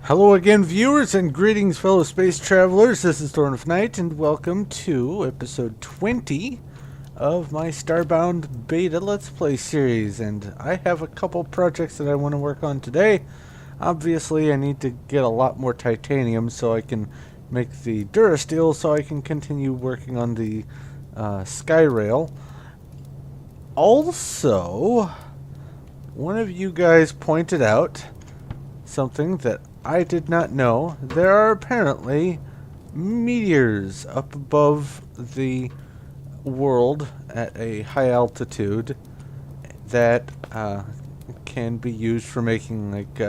Hello again, viewers, and greetings, fellow space travelers. This is thornofnight, and welcome to episode 20 of my Starbound Beta Let's Play series. And I have a couple projects that I want to work on today. Obviously, I need to get a lot more titanium so I can make the Durasteel, so I can continue working on the Skyrail. Also, one of you guys pointed out something that I did not know. There are apparently meteors up above the world at a high altitude that can be used for making like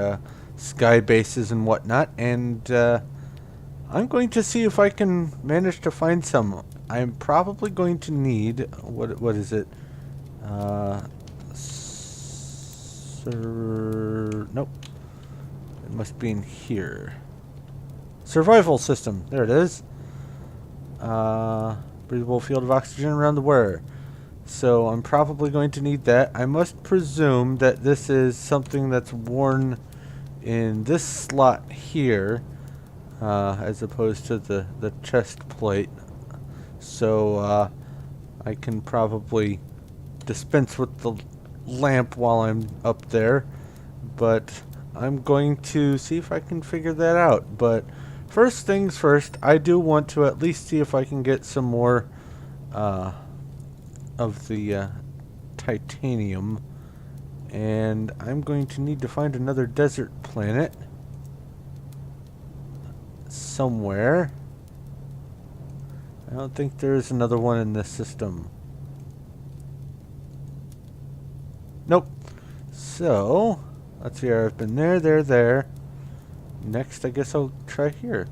sky bases and whatnot, and I'm going to see if I can manage to find some. I'm probably going to need what is it? Nope. It must be in here. Survival system. There it is. Breathable field of oxygen around the wearer. So I'm probably going to need that. I must presume that this is something that's worn in this slot here, as opposed to the chest plate. So I can probably dispense with the lamp while I'm up there, but I'm going to see if I can figure that out. But first things first, I do want to at least see if I can get some more of the titanium. And I'm going to need to find another desert planet somewhere. I don't think there is another one in this system. Nope. So let's see, I've been there. Next, I guess I'll try here.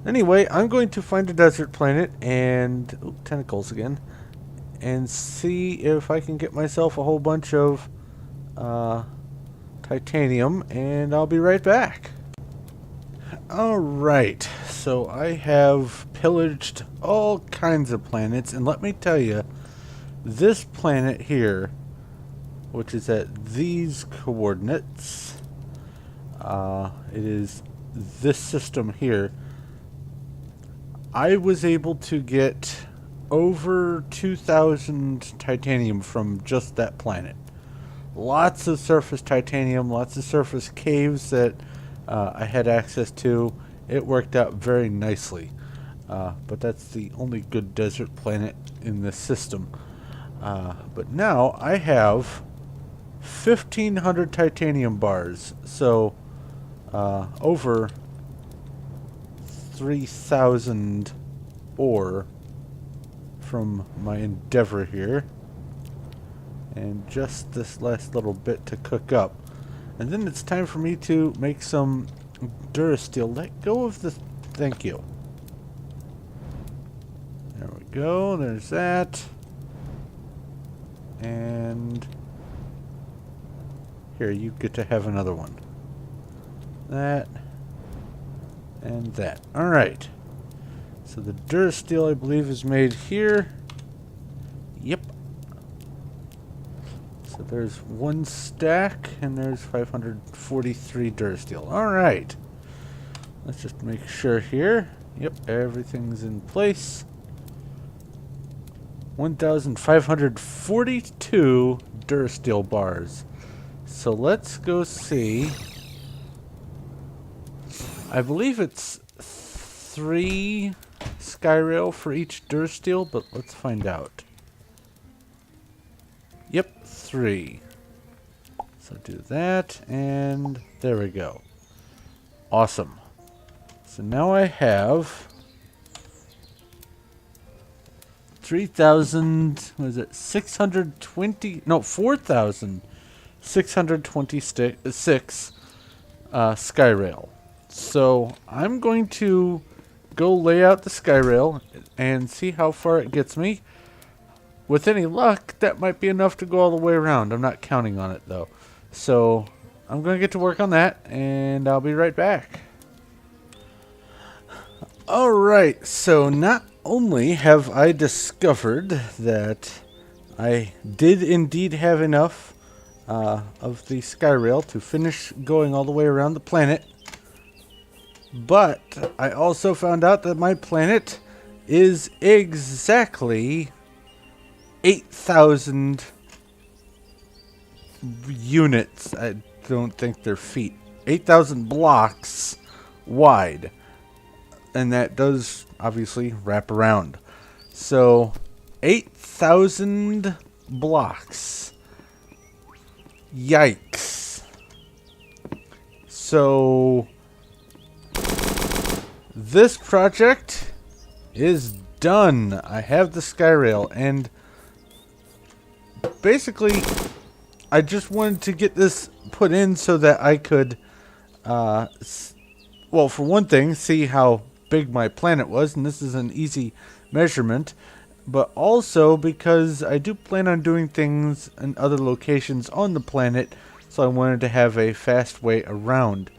Anyway, I'm going to find a desert planet and... Ooh, tentacles again. And see if I can get myself a whole bunch of titanium, and I'll be right back. Alright, so I have pillaged all kinds of planets, and let me tell you, this planet here, which is at these coordinates, it is this system here. I was able to get over 2,000 titanium from just that planet. Lots of surface titanium, lots of surface caves that I had access to. It worked out very nicely. But that's the only good desert planet in this system. But now I have 1,500 titanium bars, so over 3,000 ore from my endeavor here, and just this last little bit to cook up, and then it's time for me to make some Durasteel. Let go of the... Thank you. There we go. There's that. And here, you get to have another one. That. And that. Alright. So the Durasteel, I believe, is made here. Yep. So there's one stack, and there's 543 Durasteel. Alright. Let's just make sure here. Yep, everything's in place. 1,542 Durasteel bars. So let's go see. I believe it's 3 Skyrail for each Durasteel, but let's find out. Yep, 3. So do that, and there we go. Awesome. So now I have 3,000, was it 620? No, 4,626 Skyrail. So I'm going to go lay out the Skyrail and see how far it gets me. With any luck, that might be enough to go all the way around. I'm not counting on it though. So I'm going to get to work on that, and I'll be right back. Alright, so not only have I discovered that I did indeed have enough of the Skyrail to finish going all the way around the planet, But I also found out that my planet is exactly 8,000 units. I don't think they're feet. 8,000 blocks wide. And that does obviously wrap around. So 8,000 blocks. Yikes. So this project is done. I have the Skyrail, and basically I just wanted to get this put in so that I could well, for one thing, see how big my planet was, and this is an easy measurement, but also because I do plan on doing things in other locations on the planet, so I wanted to have a fast way around.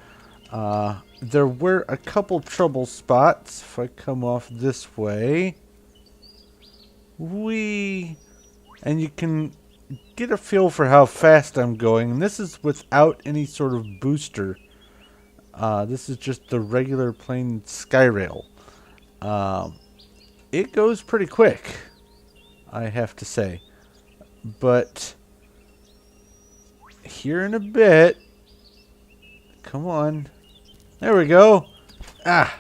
There were a couple trouble spots. If I come off this way, and you can get a feel for how fast I'm going, and this is without any sort of booster. This is just the regular plain Skyrail. It goes pretty quick, I have to say. But here in a bit, come on. There we go. Ah,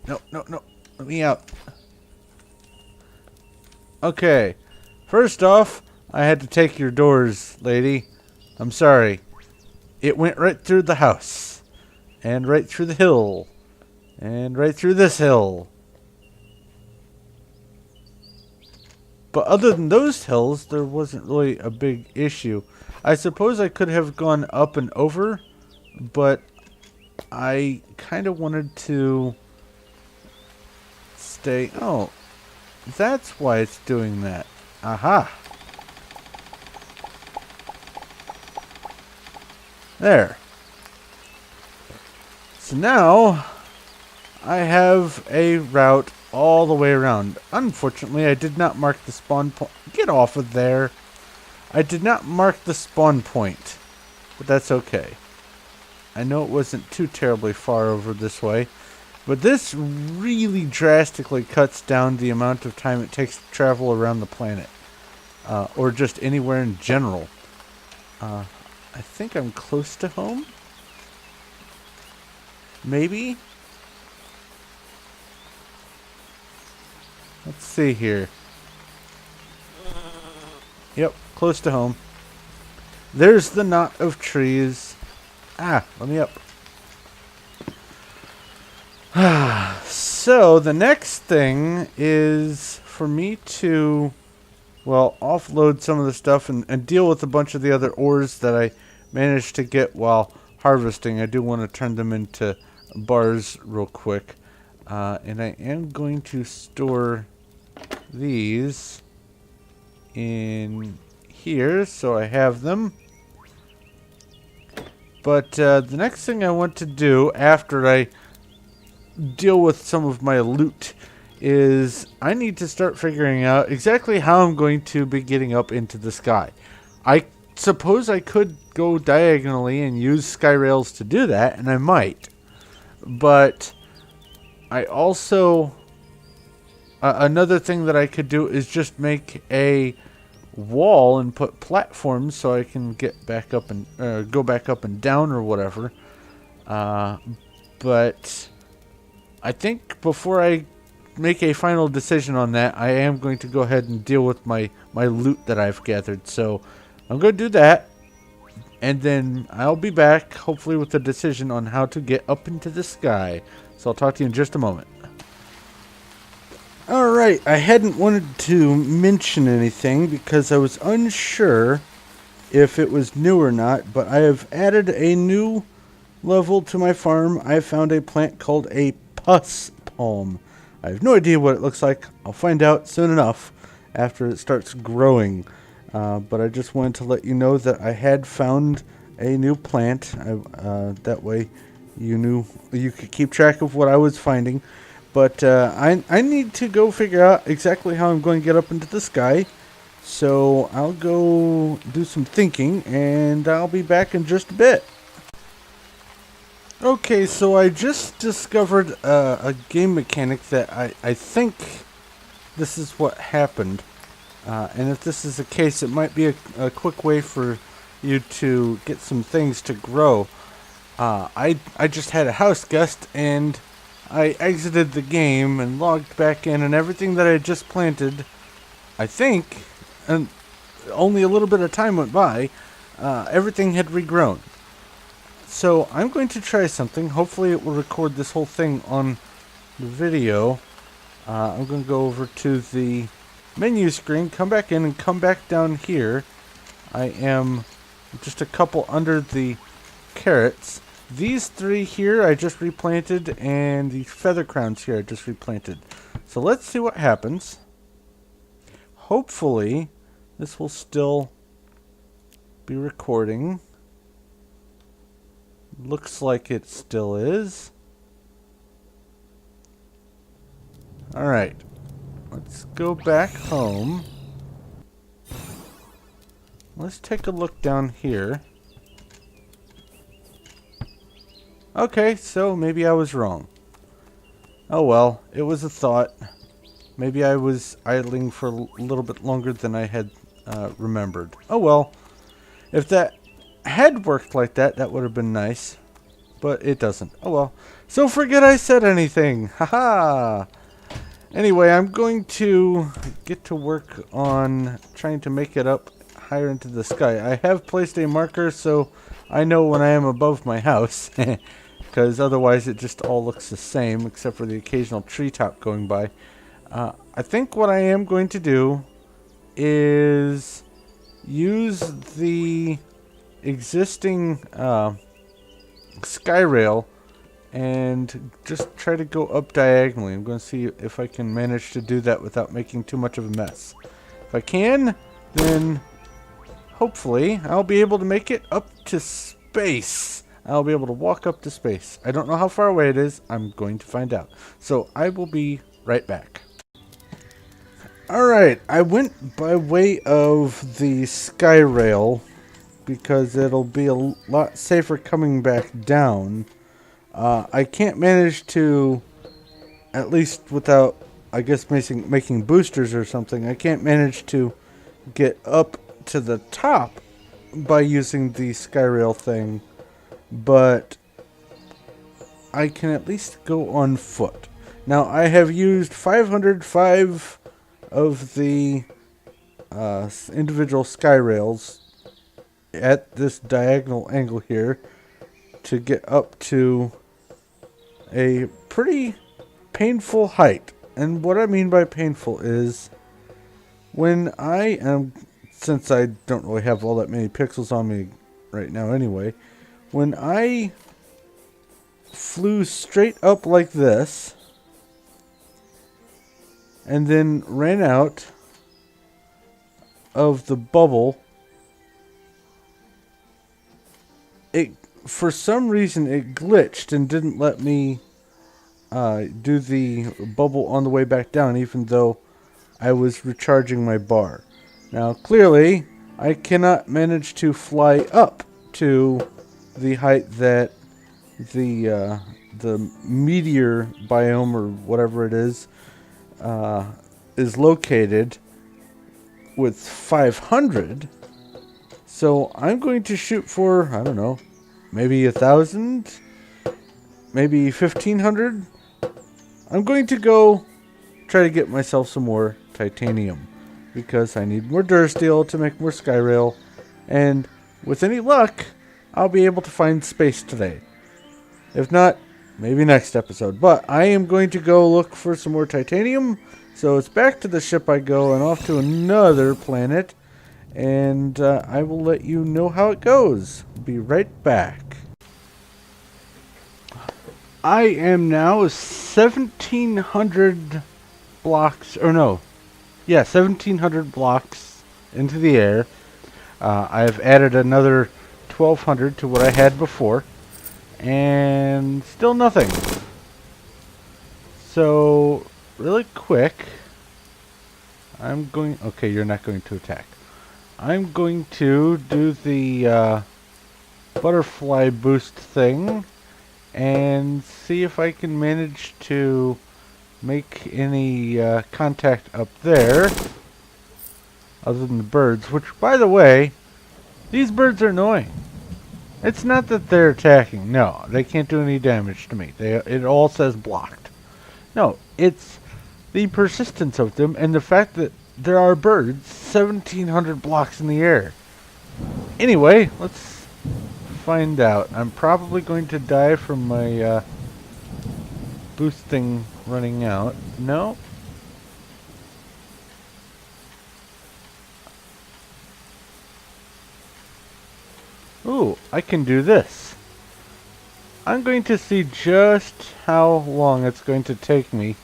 no, let me out. Okay, first off, I had to take your doors, lady. I'm sorry. It went right through the house. And right through the hill. And right through this hill. But other than those hills, there wasn't really a big issue. I suppose I could have gone up and over, but I kind of wanted to stay... Oh, that's why it's doing that. Aha. There. So now, I have a route all the way around. Unfortunately, I did not mark the spawn point. Get off of there. I did not mark the spawn point, but that's okay. I know it wasn't too terribly far over this way, but this really drastically cuts down the amount of time it takes to travel around the planet, or just anywhere in general. I think I'm close to home. Maybe? Let's see here. Yep, close to home. There's the knot of trees. Ah, let me up. So, the next thing is for me to, well, offload some of the stuff and deal with a bunch of the other ores that I managed to get while harvesting. I do want to turn them into bars real quick. And I am going to store these in here so I have them. But the next thing I want to do after I deal with some of my loot is I need to start figuring out exactly how I'm going to be getting up into the sky. I suppose I could go diagonally and use Skyrails to do that, and I might. But I also... another thing that I could do is just make a wall and put platforms so I can get back up and go back up and down or whatever. But I think before I make a final decision on that, I am going to go ahead and deal with my loot that I've gathered. So I'm going to do that, and then I'll be back hopefully with a decision on how to get up into the sky. So I'll talk to you in just a moment. Alright, I hadn't wanted to mention anything because I was unsure if it was new or not, but I have added a new level to my farm. I found a plant called a pus palm. I have no idea what it looks like. I'll find out soon enough after it starts growing. But I just wanted to let you know that I had found a new plant. That way you could keep track of what I was finding. But I need to go figure out exactly how I'm going to get up into the sky. So I'll go do some thinking, and I'll be back in just a bit. Okay, so I just discovered a game mechanic that I think this is what happened. And if this is the case, it might be a quick way for you to get some things to grow. I just had a house guest, and I exited the game and logged back in, and everything that I just planted, I think, and only a little bit of time went by, everything had regrown. So I'm going to try something. Hopefully it will record this whole thing on the video. I'm going to go over to the menu screen, come back in, and come back down here. I am just a couple under the carrots. These three here I just replanted, and the feather crowns here I just replanted. So let's see what happens. Hopefully this will still be recording. Looks like it still is. Alright. Let's go back home. Let's take a look down here. Okay, so maybe I was wrong. Oh well, it was a thought. Maybe I was idling for a little bit longer than I had remembered. Oh well. If that had worked like that, that would have been nice. But it doesn't. Oh well. So forget I said anything. Haha. Anyway, I'm going to get to work on trying to make it up higher into the sky. I have placed a marker so I know when I am above my house. Because otherwise it just all looks the same except for the occasional treetop going by. I think what I am going to do is use the existing Skyrail and just try to go up diagonally. I'm going to see if I can manage to do that without making too much of a mess. If I can, then hopefully I'll be able to make it up to space. I'll be able to walk up to space. I don't know how far away it is. I'm going to find out. So I will be right back. Alright, I went by way of the Skyrail because it'll be a lot safer coming back down. I can't manage to, at least without, I guess, making boosters or something, I can't manage to get up to the top by using the Skyrail thing, but I can at least go on foot. Now, I have used 505 of the individual Skyrails at this diagonal angle here to get up to a pretty painful height. And what I mean by painful is when I am, since I don't really have all that many pixels on me right now anyway, when I flew straight up like this and then ran out of the bubble, for some reason it glitched and didn't let me do the bubble on the way back down, even though I was recharging my bar. Now clearly I cannot manage to fly up to the height that the meteor biome or whatever it is located with 500. So I'm going to shoot for, I don't know, maybe 1,000, maybe 1,500. I'm going to go try to get myself some more titanium because I need more durasteel to make more Skyrail, and with any luck, I'll be able to find space today. If not, maybe next episode. But I am going to go look for some more titanium, so it's back to the ship I go and off to another planet. And I will let you know how it goes. Be right back. I am now 1,700 blocks, or no, yeah, 1,700 blocks into the air. I've added another 1,200 to what I had before, and still nothing. So, really quick, I'm going, okay, you're not going to attack. I'm going to do the butterfly boost thing and see if I can manage to make any contact up there other than the birds, which, by the way, these birds are annoying. It's not that they're attacking. No, they can't do any damage to me. It all says blocked. No, it's the persistence of them and the fact that there are birds 1,700 blocks in the air. Anyway, let's find out. I'm probably going to die from my boosting running out. No. Ooh, I can do this. I'm going to see just how long it's going to take me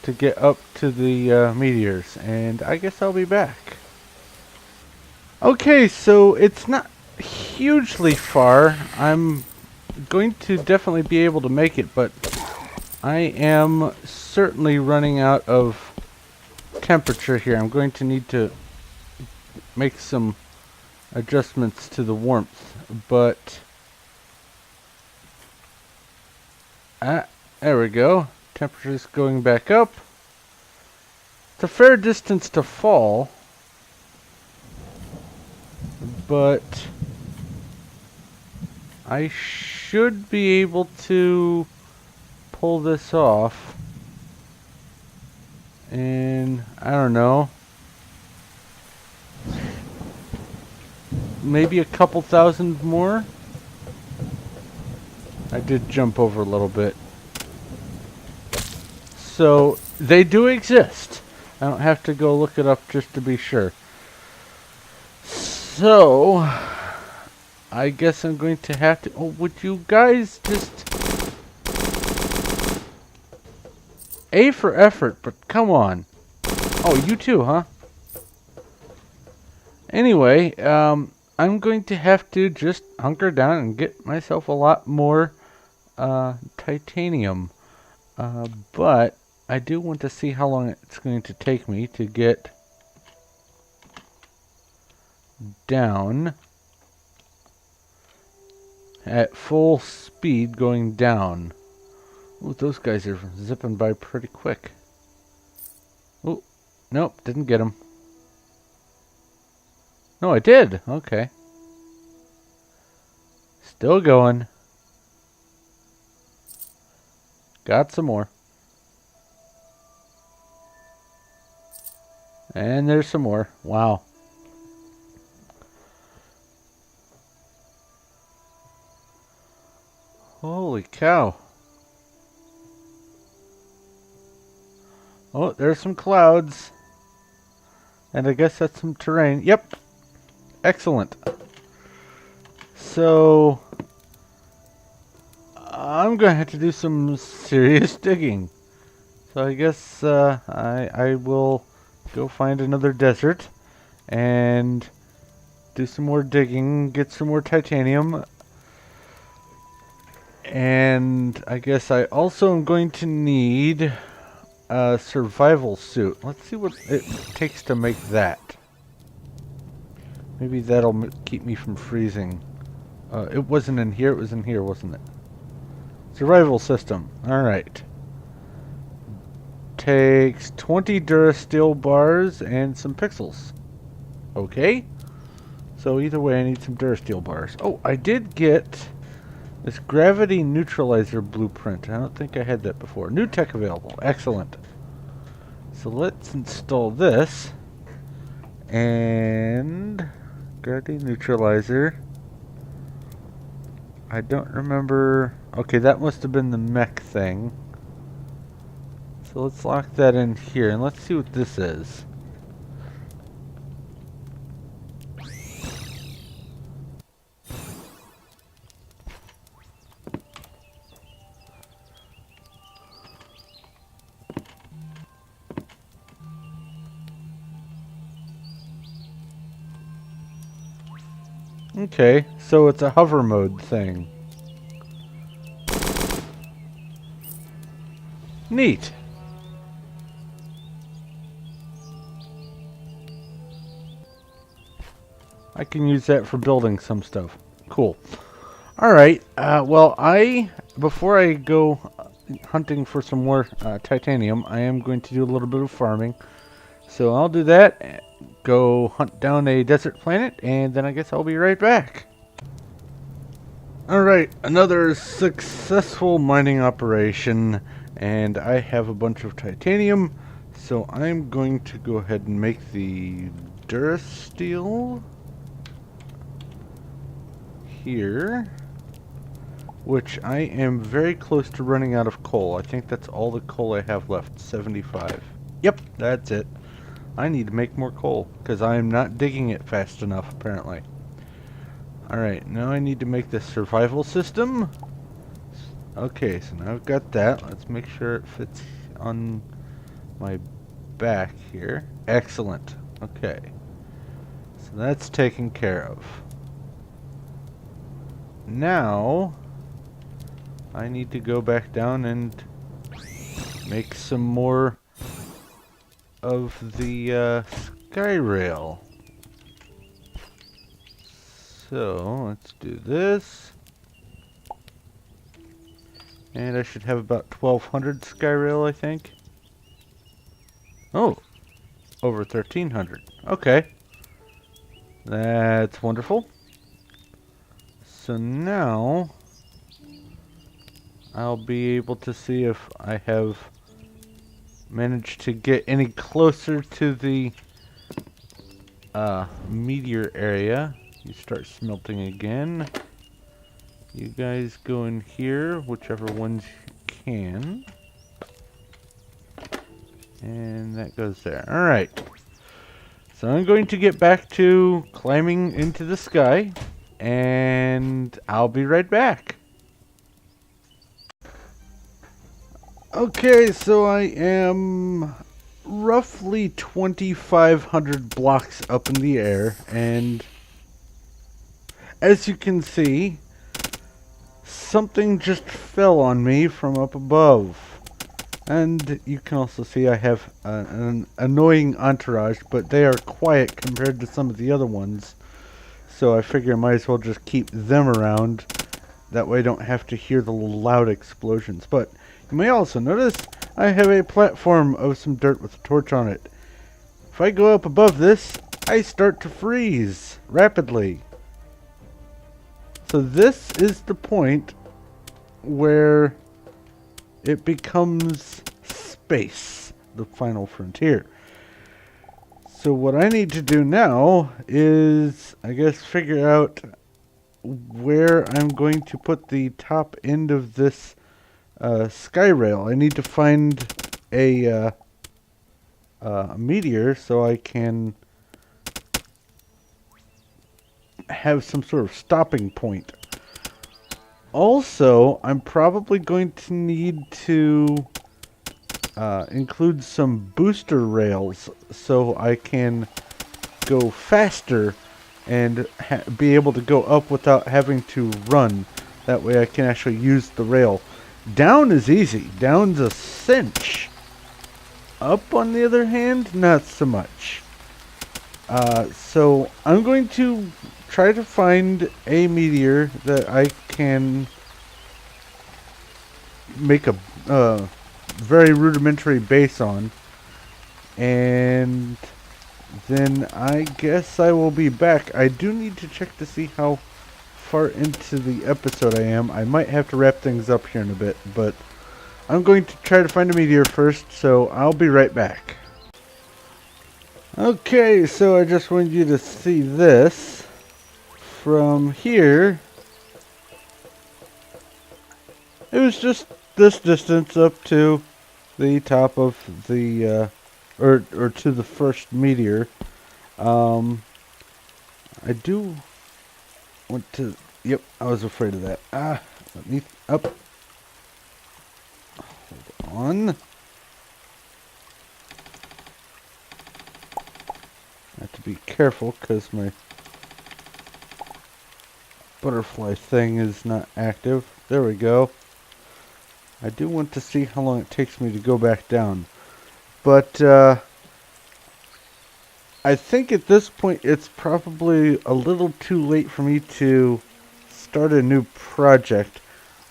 to get up to the meteors, and I guess I'll be back. Okay, so it's not hugely far. I'm going to definitely be able to make it, but I am certainly running out of temperature here. I'm going to need to make some adjustments to the warmth, but there we go. Temperature's going back up. It's a fair distance to fall, but I should be able to pull this off. And I don't know, maybe a couple thousand more. I did jump over a little bit. So they do exist. I don't have to go look it up just to be sure. So I guess I'm going to have to... Oh, would you guys just... A for effort, but come on. Oh, you too, huh? Anyway, I'm going to have to just hunker down and get myself a lot more titanium. But I do want to see how long it's going to take me to get down at full speed going down. Ooh, those guys are zipping by pretty quick. Ooh, nope, didn't get him. No, I did. Okay. Still going. Got some more. And there's some more. Wow. Holy cow. Oh, there's some clouds. And I guess that's some terrain. Yep. Excellent. So I'm going to have to do some serious digging. So I guess I will go find another desert and do some more digging, get some more titanium. And I guess I also am going to need a survival suit. Let's see what it takes to make that. Maybe that'll keep me from freezing. It wasn't in here, it was in here, wasn't it? Survival system. Alright. Takes 20 Durasteel bars and some pixels. Okay. So either way, I need some Durasteel bars. Oh, I did get this gravity neutralizer blueprint. I don't think I had that before. New tech available. Excellent. So let's install this. And gravity neutralizer. I don't remember. Okay, that must have been the mech thing. So let's lock that in here and let's see what this is. Okay, so it's a hover mode thing. Neat. I can use that for building some stuff. Cool. Alright, well, before I go hunting for some more titanium, I am going to do a little bit of farming. So I'll do that, go hunt down a desert planet, and then I guess I'll be right back. Alright, another successful mining operation, and I have a bunch of titanium, so I'm going to go ahead and make the Durasteel here, which I am very close to running out of coal. I think that's all the coal I have left, 75. Yep, that's it. I need to make more coal, because I am not digging it fast enough, apparently. Alright, now I need to make the survival system. Okay, so now I've got that. Let's make sure it fits on my back here. Excellent. Okay. So that's taken care of. Now, I need to go back down and make some more of the Skyrail. So, let's do this. And I should have about 1,200 Skyrail, I think. Oh, over 1,300. Okay. That's wonderful. So now, I'll be able to see if I have managed to get any closer to the meteor area. You start smelting again. You guys go in here, whichever ones you can. And that goes there. Alright. So I'm going to get back to climbing into the sky, and I'll be right back. Okay, so I am roughly 2,500 blocks up in the air, and as you can see, something just fell on me from up above. And you can also see I have an annoying entourage, but they are quiet compared to some of the other ones. So I figure I might as well just keep them around. That way I don't have to hear the loud explosions. But you may also notice I have a platform of some dirt with a torch on it. If I go up above this, I start to freeze rapidly. So this is the point where it becomes space, the final frontier. So what I need to do now is, I guess, figure out where I'm going to put the top end of this Skyrail. I need to find a meteor so I can have some sort of stopping point. Also, I'm probably going to need to include some booster rails so I can go faster and be able to go up without having to run. That way I can actually use the rail. Down is easy. Down's a cinch. Up, on the other hand, not so much. So I'm going to try to find a meteor that I can make a very rudimentary base on, and then I guess I will be back. I do need to check to see how far into the episode I am. I might have to wrap things up here in a bit, but I'm going to try to find a meteor first, so I'll be right back. Okay, so I just wanted you to see this. From here, it was just this distance up to the top of the, or to the first meteor. I do want to, yep, I was afraid of that. Let me, up. Hold on. I have to be careful because my butterfly thing is not active. There we go. I do want to see how long it takes me to go back down. But I think at this point it's probably a little too late for me to start a new project,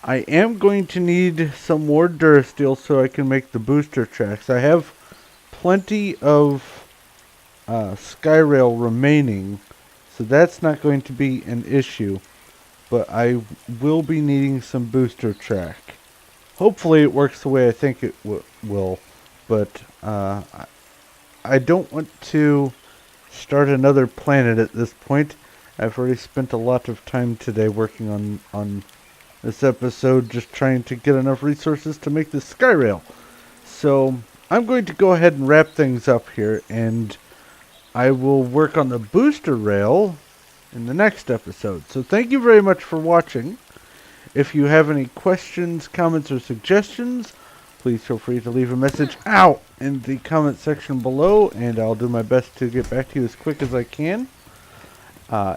I am going to need some more Durasteel so I can make the booster tracks. I have plenty of Skyrail remaining, so that's not going to be an issue. But I will be needing some booster track. Hopefully it works the way I think it will. But I don't want to start another planet at this point. I've already spent a lot of time today working on this episode, just trying to get enough resources to make this Skyrail. So I'm going to go ahead and wrap things up here, and I will work on the booster rail in the next episode. So thank you very much for watching. If you have any questions, comments, or suggestions, please feel free to leave a message out in the comment section below, and I'll do my best to get back to you as quick as I can.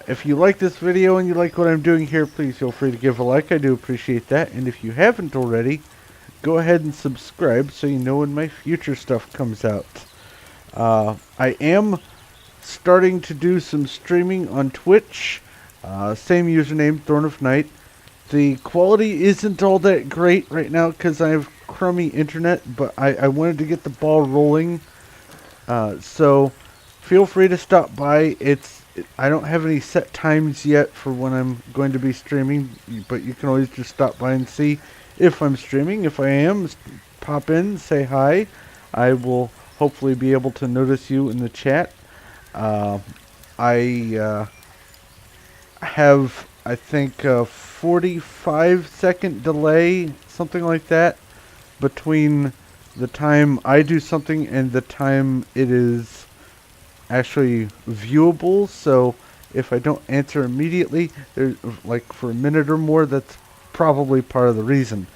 If you like this video and you like what I'm doing here, please feel free to give a like. I do appreciate that. And if you haven't already, go ahead and subscribe so you know when my future stuff comes out. I am starting to do some streaming on Twitch. Same username, thornofnight. The quality isn't all that great right now because I have crummy internet, but I wanted to get the ball rolling. So feel free to stop by. I don't have any set times yet for when I'm going to be streaming, but you can always just stop by and see if I'm streaming. If I am, pop in, say hi. I will hopefully be able to notice you in the chat. I have, I think, a 45-second delay, something like that, between the time I do something and the time it is actually viewable. So if I don't answer immediately, there's like for a minute or more, that's probably part of the reason.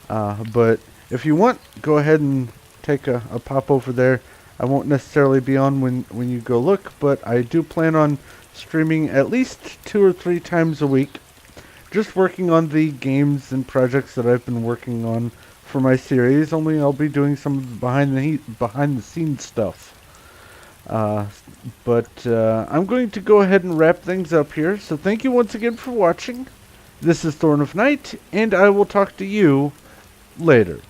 But if you want, go ahead and take a pop over there. I won't necessarily be on when you go look, but I do plan on streaming at least 2 or 3 times a week, just working on the games and projects that I've been working on for my series. Only I'll be doing some behind the scenes stuff. But I'm going to go ahead and wrap things up here. So thank you once again for watching. This is Thorn of Night, and I will talk to you later.